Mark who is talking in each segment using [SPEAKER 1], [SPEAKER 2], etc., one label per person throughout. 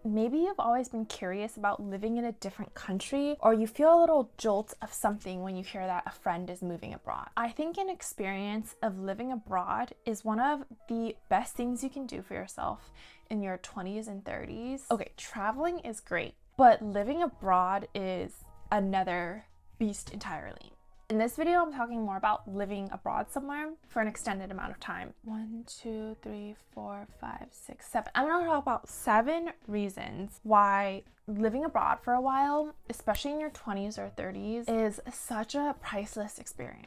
[SPEAKER 1] maybe you've always been curious about living in a different country, or you feel a little jolt of something when you hear that a friend is moving abroad. I think an experience of living abroad is one of the best things you can do for yourself in your 20s and 30s. Okay, traveling is great, but living abroad is another beast entirely. In this video, I'm talking more about living abroad somewhere for an extended amount of time. 1, 2, 3, 4, 5, 6, 7. I'm gonna talk about 7 reasons why living abroad for a while, especially in your 20s or 30s, is such a priceless experience.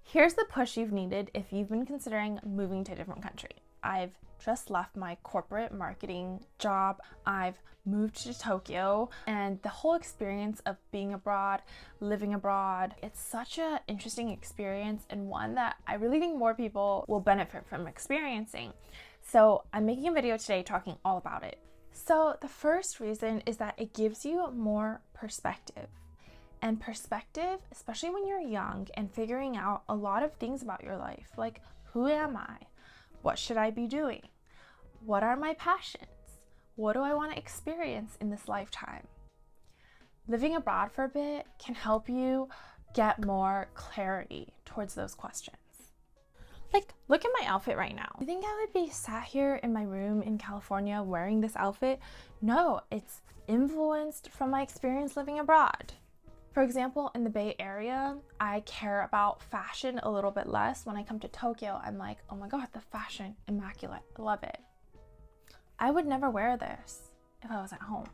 [SPEAKER 1] Here's the push you've needed if you've been considering moving to a different country. I've just left my corporate marketing job. I've moved to Tokyo, and the whole experience of being abroad, living abroad, it's such an interesting experience and one that I really think more people will benefit from experiencing. So I'm making a video today talking all about it. So the first reason is that it gives you more perspective. And perspective, especially when you're young and figuring out a lot of things about your life, like who am I? What should I be doing? What are my passions? What do I want to experience in this lifetime? Living abroad for a bit can help you get more clarity towards those questions. Like, look at my outfit right now. You think I would be sat here in my room in California wearing this outfit? No, it's influenced from my experience living abroad. For example, in the Bay Area, I care about fashion a little bit less. When I come to Tokyo, I'm like, oh my God, the fashion, immaculate, I love it. I would never wear this if I was at home.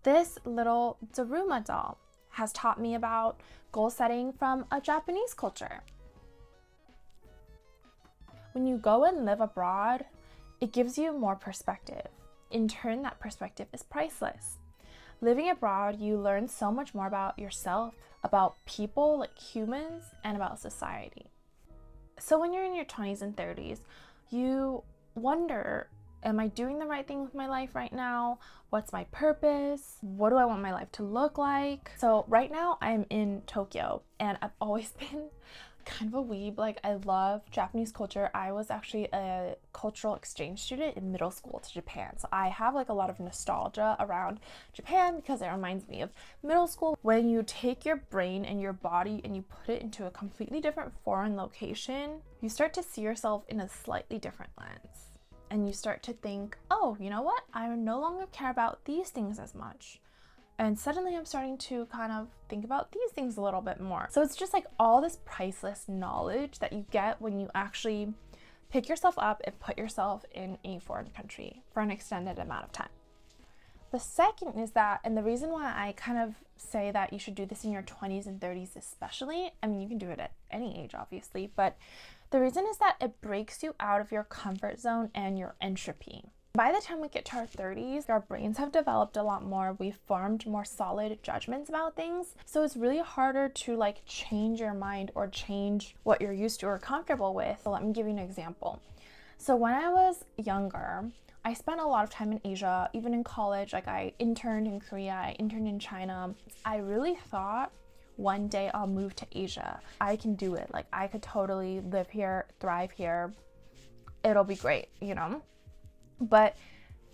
[SPEAKER 1] This little Daruma doll has taught me about goal setting from a Japanese culture. When you go and live abroad, it gives you more perspective. In turn, that perspective is priceless. Living abroad, you learn so much more about yourself, about people, like humans, and about society. So when you're in your 20s and 30s, you wonder, am I doing the right thing with my life right now? What's my purpose? What do I want my life to look like? So right now I'm in Tokyo, and I've always been kind of a weeb. Like, I love Japanese culture. I was actually a cultural exchange student in middle school to Japan. So I have like a lot of nostalgia around Japan because it reminds me of middle school. When you take your brain and your body and you put it into a completely different foreign location, you start to see yourself in a slightly different lens. And you start to think, oh, you know what? I no longer care about these things as much. And suddenly I'm starting to kind of think about these things a little bit more. So it's just like all this priceless knowledge that you get when you actually pick yourself up and put yourself in a foreign country for an extended amount of time. The second is that, and the reason why I kind of say that you should do this in your 20s and 30s especially, I mean, you can do it at any age obviously, but the reason is that it breaks you out of your comfort zone and your entropy. By the time we get to our 30s, our brains have developed a lot more. We've formed more solid judgments about things. So it's really harder to like change your mind or change what you're used to or comfortable with. So let me give you an example. So when I was younger, I spent a lot of time in Asia, even in college. Like, I interned in Korea, I interned in China. I really thought one day I'll move to Asia. I can do it. Like, I could totally live here, thrive here. It'll be great, you know? But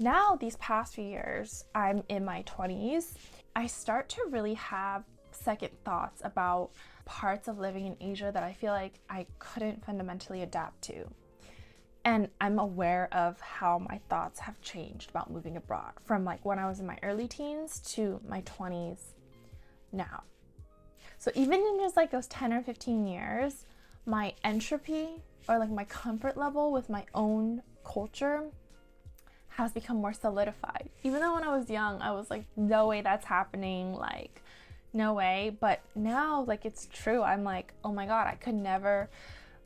[SPEAKER 1] now, these past few years, I'm in my 20s, I start to really have second thoughts about parts of living in Asia that I feel like I couldn't fundamentally adapt to. And I'm aware of how my thoughts have changed about moving abroad from like when I was in my early teens to my 20s now. So even in just like those 10 or 15 years, my entropy or like my comfort level with my own culture has become more solidified. Even though when I was young, I was like, no way that's happening, like, no way. But now, like, it's true. I'm like, oh my God, I could never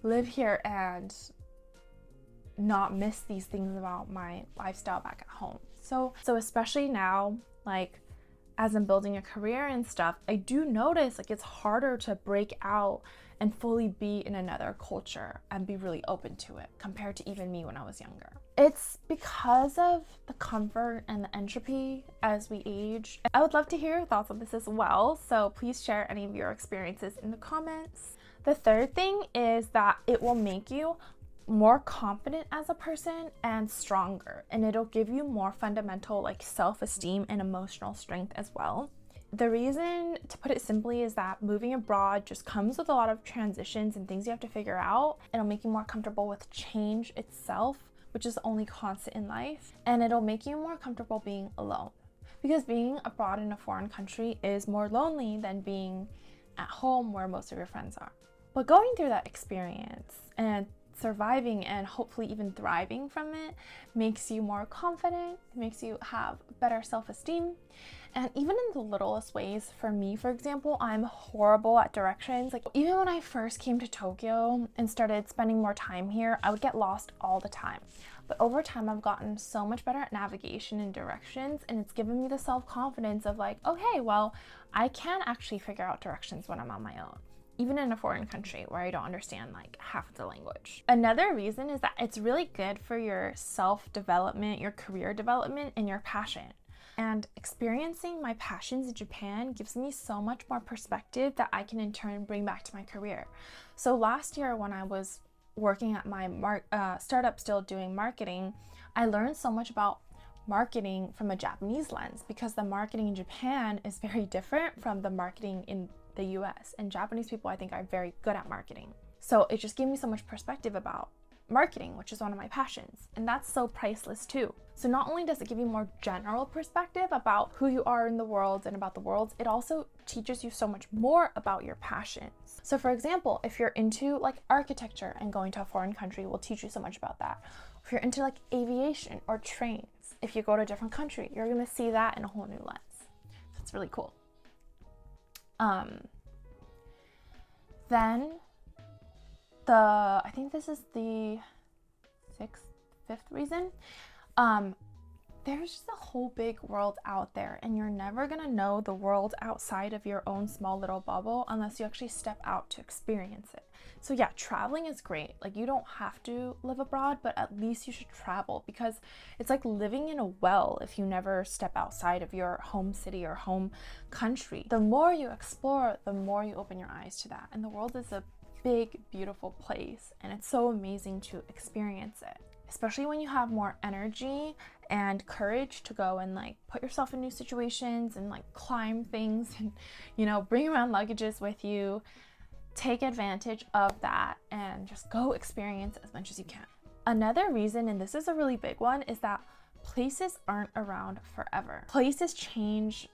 [SPEAKER 1] live here and not miss these things about my lifestyle back at home. So especially now, like, as I'm building a career and stuff, I do notice like it's harder to break out and fully be in another culture and be really open to it compared to even me when I was younger. It's because of the comfort and the entropy as we age. I would love to hear your thoughts on this as well, so please share any of your experiences in the comments. The third thing is that it will make you more confident as a person and stronger, and it'll give you more fundamental like self-esteem and emotional strength as well. The reason, to put it simply, is that moving abroad just comes with a lot of transitions and things you have to figure out. It'll make you more comfortable with change itself, which is the only constant in life, and it'll make you more comfortable being alone, because being abroad in a foreign country is more lonely than being at home where most of your friends are. But going through that experience and surviving and hopefully even thriving from it makes you more confident, makes you have better self-esteem. And even in the littlest ways, for me, for example, I'm horrible at directions. Like, even when I first came to Tokyo and started spending more time here, I would get lost all the time. But over time, I've gotten so much better at navigation and directions, and it's given me the self-confidence of like, okay, well, I can actually figure out directions when I'm on my own, even in a foreign country where I don't understand like half of the language. Another reason is that it's really good for your self-development, your career development, and your passion. And experiencing my passions in Japan gives me so much more perspective that I can in turn bring back to my career. So last year when I was working at my startup still doing marketing, I learned so much about marketing from a Japanese lens, because the marketing in Japan is very different from the marketing in the US, and Japanese people I think are very good at marketing. So it just gave me so much perspective about marketing, which is one of my passions, and that's so priceless too. So not only does it give you more general perspective about who you are in the world and about the world, it also teaches you so much more about your passions. So for example, if you're into like architecture, and going to a foreign country will teach you so much about that. If you're into like aviation or trains, if you go to a different country, you're gonna see that in a whole new lens. So it's really cool. Then I think this is the fifth reason. There's just a whole big world out there, and you're never gonna know the world outside of your own small little bubble unless you actually step out to experience it. So yeah, traveling is great. Like, you don't have to live abroad, but at least you should travel, because it's like living in a well if you never step outside of your home city or home country. The more you explore, the more you open your eyes to that. And the world is a big, beautiful place, and it's so amazing to experience it, especially when you have more energy and courage to go and like put yourself in new situations and like climb things and, you know, bring around luggages with you. Take advantage of that and just go experience as much as you can. Another reason, and this is a really big one, is that places aren't around forever. Places change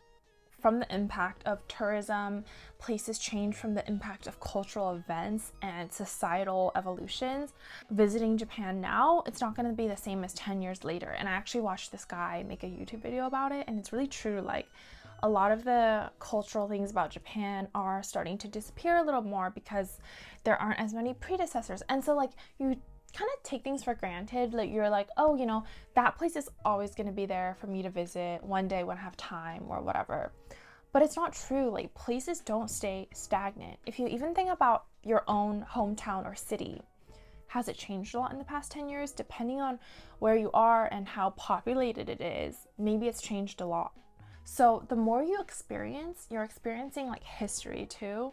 [SPEAKER 1] from the impact of tourism, places change from the impact of cultural events and societal evolutions. Visiting Japan now, it's not going to be the same as 10 years later. And I actually watched this guy make a YouTube video about it, and it's really true. Like, a lot of the cultural things about Japan are starting to disappear a little more because there aren't as many predecessors. And so like, you kind of take things for granted. Like, you're like, oh, you know, that place is always going to be there for me to visit one day when I have time or whatever. But it's not true. Like, places don't stay stagnant. If you even think about your own hometown or city, has it changed a lot in the past 10 years? Depending on where you are and how populated it is, maybe it's changed a lot. So the more you experience, you're experiencing like history too,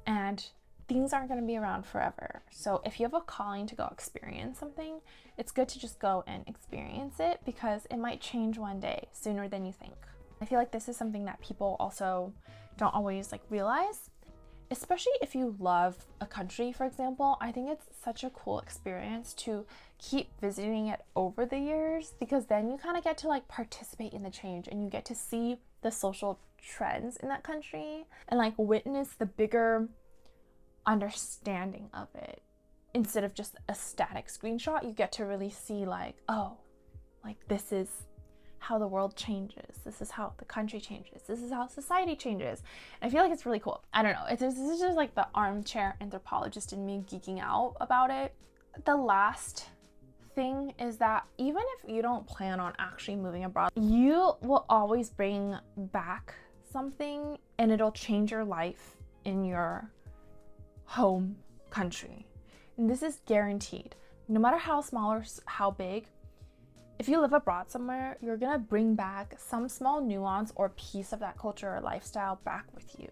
[SPEAKER 1] and things aren't going to be around forever. So if you have a calling to go experience something, it's good to just go and experience it, because it might change one day sooner than you think. I feel like this is something that people also don't always like realize, especially if you love a country, for example. I think it's such a cool experience to keep visiting it over the years, because then you kind of get to like participate in the change, and you get to see the social trends in that country and like witness the bigger understanding of it. Instead of just a static screenshot, you get to really see like, oh, like this is how the world changes, this is how the country changes, this is how society changes. And I feel like it's really cool. I don't know, this is just like the armchair anthropologist in me geeking out about it. The last thing is that even if you don't plan on actually moving abroad, you will always bring back something, and it'll change your life in your home country. And this is guaranteed. No matter how small or how big, if you live abroad somewhere, you're gonna bring back some small nuance or piece of that culture or lifestyle back with you.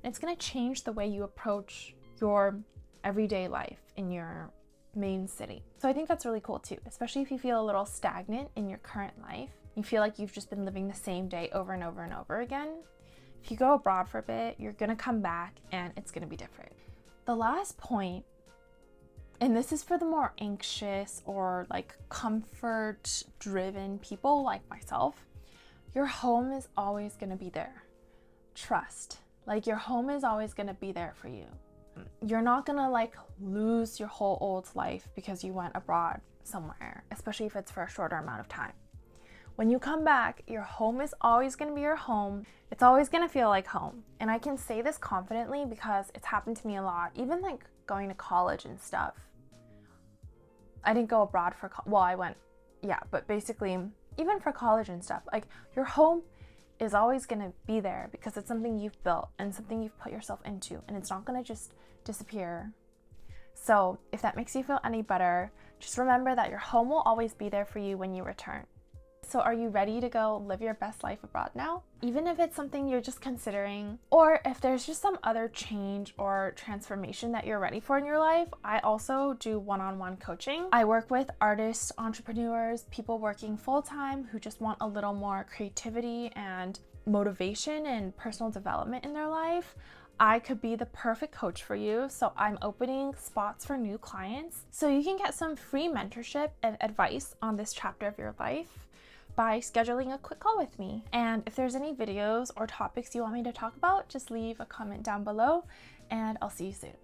[SPEAKER 1] And it's gonna change the way you approach your everyday life in your main city. So I think that's really cool too, especially if you feel a little stagnant in your current life. You feel like you've just been living the same day over and over and over again. If you go abroad for a bit, you're gonna come back and it's gonna be different. The last point, and this is for the more anxious or like comfort driven people like myself, your home is always gonna be there. Trust, like your home is always gonna be there for you. You're not gonna like lose your whole old life because you went abroad somewhere, especially if it's for a shorter amount of time. When you come back, your home is always gonna be your home. It's always gonna feel like home. And I can say this confidently because it's happened to me a lot, even like going to college and stuff. I didn't go abroad for, I went, yeah, but basically, even for college and stuff, like your home is always gonna be there because it's something you've built and something you've put yourself into, and it's not gonna just disappear. So if that makes you feel any better, just remember that your home will always be there for you when you return. So are you ready to go live your best life abroad now? Even if it's something you're just considering, or if there's just some other change or transformation that you're ready for in your life, I also do one-on-one coaching. I work with artists, entrepreneurs, people working full-time who just want a little more creativity and motivation and personal development in their life. I could be the perfect coach for you, so I'm opening spots for new clients so you can get some free mentorship and advice on this chapter of your life by scheduling a quick call with me. And if there's any videos or topics you want me to talk about, just leave a comment down below and I'll see you soon.